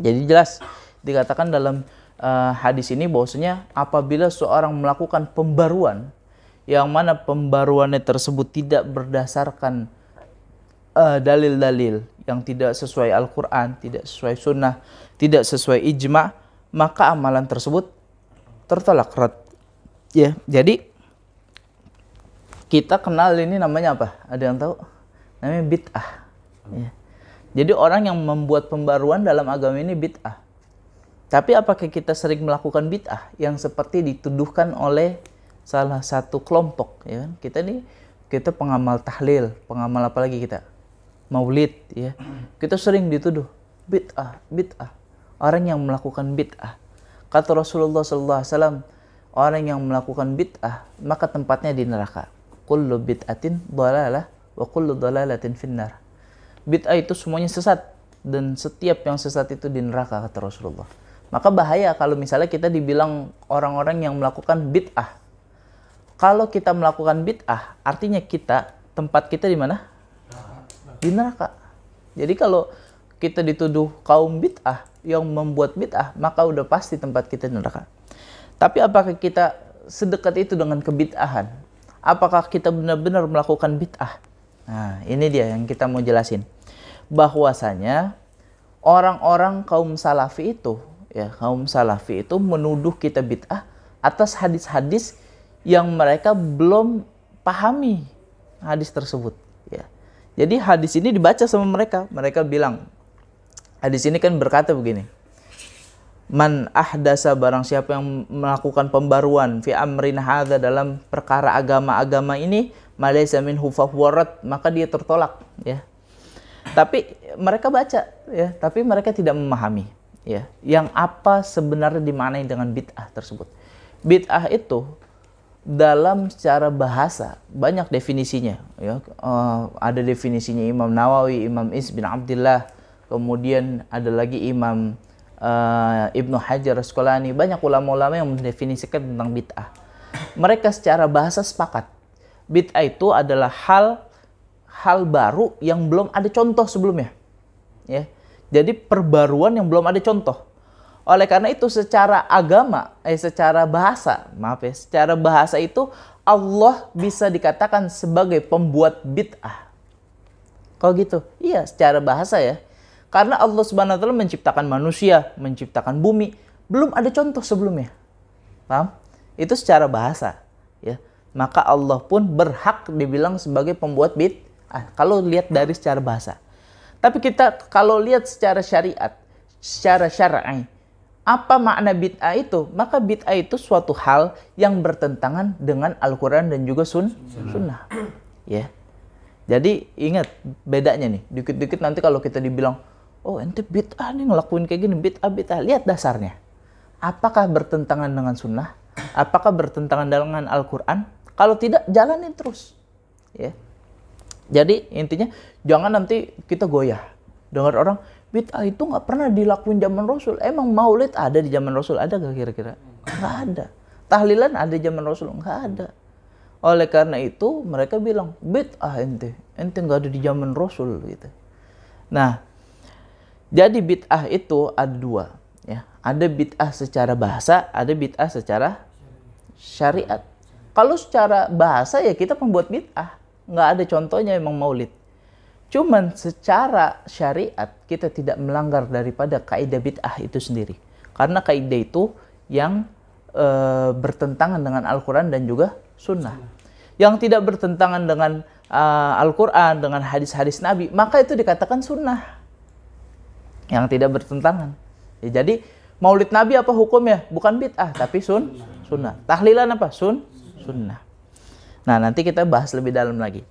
Jadi jelas dikatakan dalam hadis ini bahwasanya apabila seorang melakukan pembaruan yang mana pembaruannya tersebut tidak berdasarkan dalil-dalil yang tidak sesuai Al-Quran, tidak sesuai sunnah, tidak sesuai ijma', maka amalan tersebut tertolak. Ya, jadi kita kenal ini namanya apa? Ada yang tahu? Namanya bid'ah. Ya. Jadi orang yang membuat pembaruan dalam agama ini bid'ah. Tapi apakah kita sering melakukan bid'ah yang seperti dituduhkan oleh salah satu kelompok? Ya, kita pengamal tahlil, pengamal apa lagi kita? Maulid, ya. Kita sering dituduh bid'ah, bid'ah. Orang yang melakukan bid'ah. Kata Rasulullah SAW, orang yang melakukan bid'ah maka tempatnya di neraka. Kullu bid'atin dhalalah wa kullu dhalalatin finnar. Bid'ah itu semuanya sesat dan setiap yang sesat itu di neraka, kata Rasulullah. Maka bahaya kalau misalnya kita dibilang orang-orang yang melakukan bid'ah. Kalau kita melakukan bid'ah, artinya tempat kita di mana? Di neraka. Jadi kalau kita dituduh kaum bid'ah yang membuat bid'ah, maka udah pasti tempat kita di neraka. Tapi apakah kita sedekat itu dengan kebid'ahan? Apakah kita benar-benar melakukan bid'ah? Nah, ini dia yang kita mau jelasin. Bahwasanya orang-orang kaum salafi itu, menuduh kita bid'ah atas hadis-hadis yang mereka belum pahami hadis tersebut. Ya. Jadi hadis ini dibaca sama mereka. Mereka bilang, hadis ini kan berkata begini. Man ahdasa, barang siapa yang melakukan pembaruan fi amrin hadza, dalam perkara agama ini, malaysa minhu fahuwa, maka dia tertolak, ya. Tapi mereka baca, ya, tapi mereka tidak memahami, ya, yang apa sebenarnya dimaknai dengan bid'ah tersebut. Bid'ah itu dalam secara bahasa banyak definisinya, ya. Ada definisinya Imam Nawawi, Imam Is bin Abdillah, kemudian ada lagi Imam Ibnu Hajar Asqalani, banyak ulama-ulama yang mendefinisikan tentang bid'ah. Mereka secara bahasa sepakat, bid'ah itu adalah hal baru yang belum ada contoh sebelumnya. Ya. Jadi perbaruan yang belum ada contoh. Oleh karena itu secara agama, secara bahasa itu Allah bisa dikatakan sebagai pembuat bid'ah. Kalau gitu, iya, secara bahasa, ya. Karena Allah Subhanahu wa taala menciptakan manusia, menciptakan bumi, belum ada contoh sebelumnya. Paham? Itu secara bahasa, ya. Maka Allah pun berhak dibilang sebagai pembuat bid'ah kalau lihat dari secara bahasa. Tapi kita kalau lihat secara syariat, secara syar'i, apa makna bid'ah itu? Maka bid'ah itu suatu hal yang bertentangan dengan Al-Qur'an dan juga sunnah. Ya. Jadi ingat bedanya nih. Dikit-dikit nanti kalau kita dibilang, oh ente bid'ah nih ngelakuin kayak gini, bid'ah. Lihat dasarnya. Apakah bertentangan dengan sunnah? Apakah bertentangan dengan Al-Quran? Kalau tidak, jalanin terus. Ya. Jadi intinya jangan nanti kita goyah. Dengar orang, bid'ah itu nggak pernah dilakuin zaman Rasul. Emang maulid ada di zaman Rasul? Ada nggak kira-kira? Nggak ada. Tahlilan ada di zaman Rasul? Nggak ada. Oleh karena itu mereka bilang, bid'ah ente nggak ada di zaman Rasul gitu. Nah, jadi bid'ah itu ada dua, ya. Ada bid'ah secara bahasa, ada bid'ah secara syariat. Kalau secara bahasa ya kita pembuat bid'ah, nggak ada contohnya emang maulid. Cuman secara syariat kita tidak melanggar daripada kaidah bid'ah itu sendiri, karena kaidah itu yang bertentangan dengan Al-Quran dan juga sunnah. Yang tidak bertentangan dengan Al-Quran, dengan hadis-hadis Nabi, maka itu dikatakan sunnah. Yang tidak bertentangan. Ya, jadi maulid Nabi apa hukumnya? Bukan bid'ah, tapi sunnah. Tahlilan apa? Sunnah. Nah, nanti kita bahas lebih dalam lagi.